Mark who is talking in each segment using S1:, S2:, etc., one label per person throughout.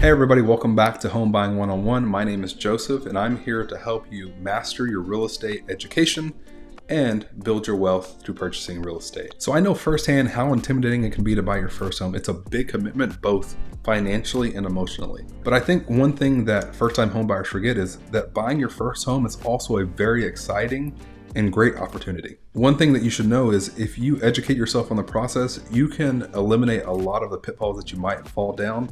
S1: Hey everybody, welcome back to Home Buying 101. My name is Joseph and I'm here to help you master your real estate education and build your wealth through purchasing real estate. So I know firsthand how intimidating it can be to buy your first home. It's a big commitment, both financially and emotionally. But I think one thing that first-time homebuyers forget is that buying your first home is also a very exciting and great opportunity. One thing that you should know is if you educate yourself on the process, you can eliminate a lot of the pitfalls that you might fall down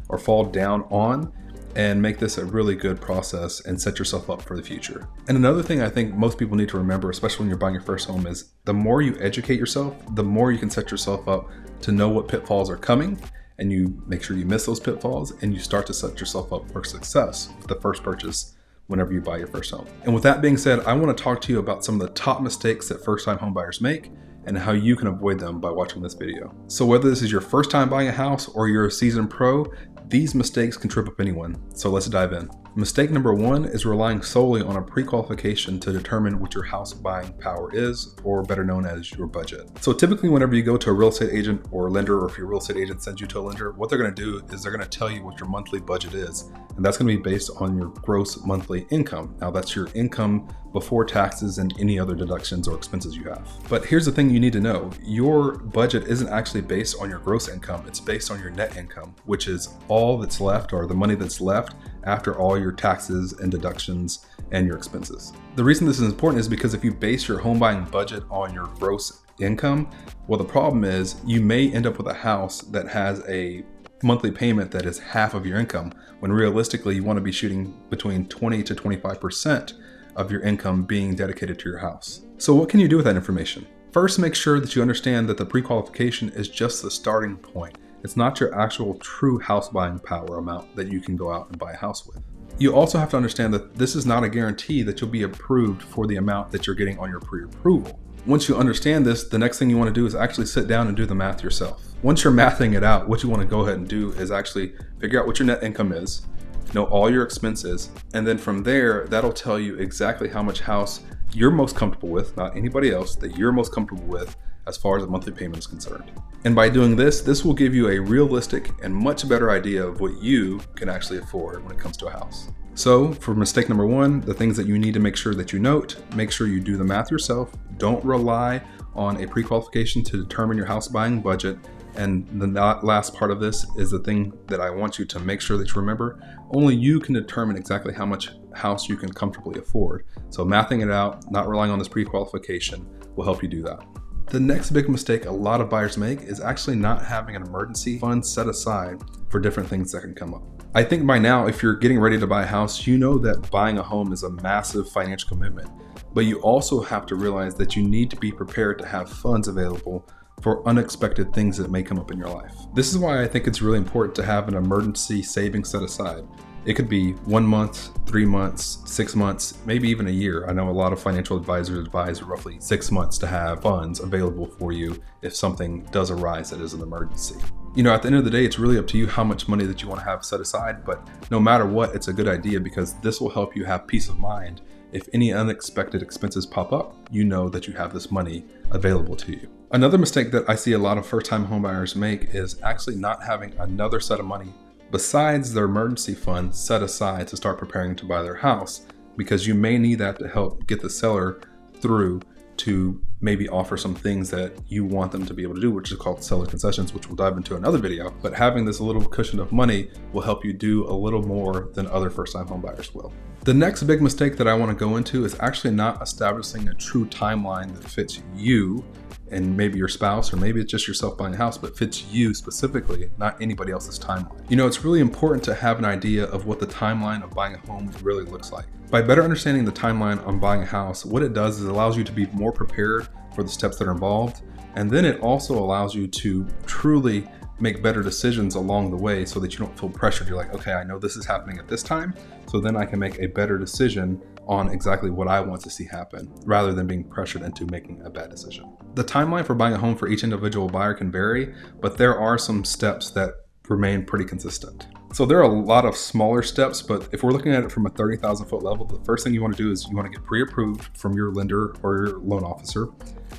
S1: on and make this a really good process and set yourself up for the future. And another thing I think most people need to remember, especially when you're buying your first home, is the more you educate yourself, the more you can set yourself up to know what pitfalls are coming, and you make sure you miss those pitfalls and you start to set yourself up for success with the first purchase whenever you buy your first home. And with that being said, I want to talk to you about some of the top mistakes that first-time homebuyers make and how you can avoid them by watching this video. So whether this is your first time buying a house or you're a seasoned pro, these mistakes can trip up anyone. So let's dive in. Mistake number one is relying solely on a pre-qualification to determine what your house buying power is, or better known as your budget. So typically whenever you go to a real estate agent or lender, or if your real estate agent sends you to a lender, what they're gonna do is they're gonna tell you what your monthly budget is. And that's gonna be based on your gross monthly income. Now that's your income before taxes and any other deductions or expenses you have. But here's the thing you need to know. Your budget isn't actually based on your gross income, it's based on your net income, which is all that's left, or the money that's left after all your taxes and deductions and your expenses. The reason this is important is because if you base your home buying budget on your gross income, well, the problem is you may end up with a house that has a monthly payment that is half of your income, when realistically you want to be shooting between 20 to 25% of your income being dedicated to your house. So what can you do with that information? First, make sure that you understand that the pre-qualification is just the starting point. It's not your actual true house buying power amount that you can go out and buy a house with. You also have to understand that this is not a guarantee that you'll be approved for the amount that you're getting on your pre-approval. Once you understand this, the next thing you want to do is actually sit down and do the math yourself. Once you're mathing it out, what you want to go ahead and do is actually figure out what your net income is, know all your expenses, and then from there, that'll tell you exactly how much house you're most comfortable with, not anybody else, that you're most comfortable with as far as the monthly payment is concerned. And by doing this will give you a realistic and much better idea of what you can actually afford when it comes to a house. So for mistake number one, the things that you need to make sure that you note, make sure you do the math yourself. Don't rely on a pre-qualification to determine your house buying budget. And the last part of this is the thing that I want you to make sure that you remember. Only you can determine exactly how much house you can comfortably afford. So mathing it out, not relying on this pre-qualification, will help you do that. The next big mistake a lot of buyers make is actually not having an emergency fund set aside for different things that can come up. I think by now, if you're getting ready to buy a house, you know that buying a home is a massive financial commitment, but you also have to realize that you need to be prepared to have funds available for unexpected things that may come up in your life. This is why I think it's really important to have an emergency savings set aside. It could be 1 month, 3 months, 6 months, maybe even a year. I know a lot of financial advisors advise roughly 6 months to have funds available for you if something does arise that is an emergency. You know, at the end of the day, it's really up to you how much money that you want to have set aside, but no matter what, it's a good idea because this will help you have peace of mind. If any unexpected expenses pop up, you know that you have this money available to you. Another mistake that I see a lot of first-time homebuyers make is actually not having another set of money besides their emergency fund set aside to start preparing to buy their house, because you may need that to help get the seller through to maybe offer some things that you want them to be able to do, which is called seller concessions, which we'll dive into another video. But having this little cushion of money will help you do a little more than other first-time homebuyers will. The next big mistake that I want to go into is actually not establishing a true timeline that fits you and maybe your spouse, or maybe it's just yourself buying a house, but fits you specifically, not anybody else's timeline. You know, it's really important to have an idea of what the timeline of buying a home really looks like. By better understanding the timeline on buying a house, what it does is it allows you to be more prepared for the steps that are involved. And then it also allows you to truly make better decisions along the way so that you don't feel pressured. You're like, okay, I know this is happening at this time, so then I can make a better decision on exactly what I want to see happen, rather than being pressured into making a bad decision. The timeline for buying a home for each individual buyer can vary, but there are some steps that remain pretty consistent. So there are a lot of smaller steps, but if we're looking at it from a 30,000 foot level, the first thing you want to do is you want to get pre-approved from your lender or your loan officer.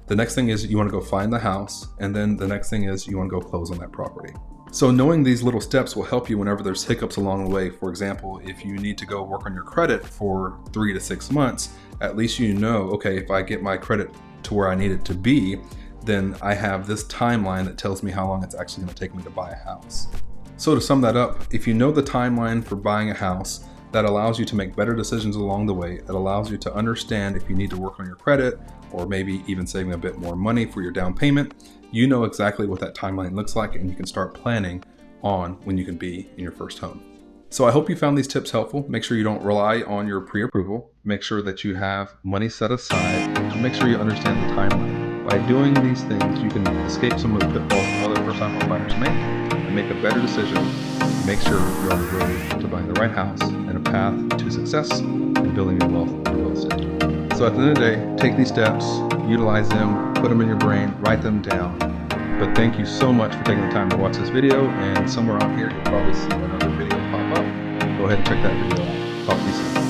S1: The next thing is you want to go find the house, and then the next thing is you want to go close on that property. So knowing these little steps will help you whenever there's hiccups along the way. For example, if you need to go work on your credit for 3 to 6 months, at least you know, okay, if I get my credit to where I need it to be, then I have this timeline that tells me how long it's actually going to take me to buy a house. So to sum that up, if you know the timeline for buying a house, that allows you to make better decisions along the way. It allows you to understand if you need to work on your credit or maybe even saving a bit more money for your down payment. You know exactly what that timeline looks like, and you can start planning on when you can be in your first home. So I hope you found these tips helpful. Make sure you don't rely on your pre-approval. Make sure that you have money set aside, and make sure you understand the timeline. By doing these things, you can escape some of the pitfalls other first-time home buyers make and make a better decision. Make sure you're on the road to buying the right house and a path to success and building your wealth in real estate. So at the end of the day, take these steps, utilize them, put them in your brain, write them down. But thank you so much for taking the time to watch this video, and somewhere on here you'll probably see another video pop up. Go ahead and check that video out. Talk to you soon.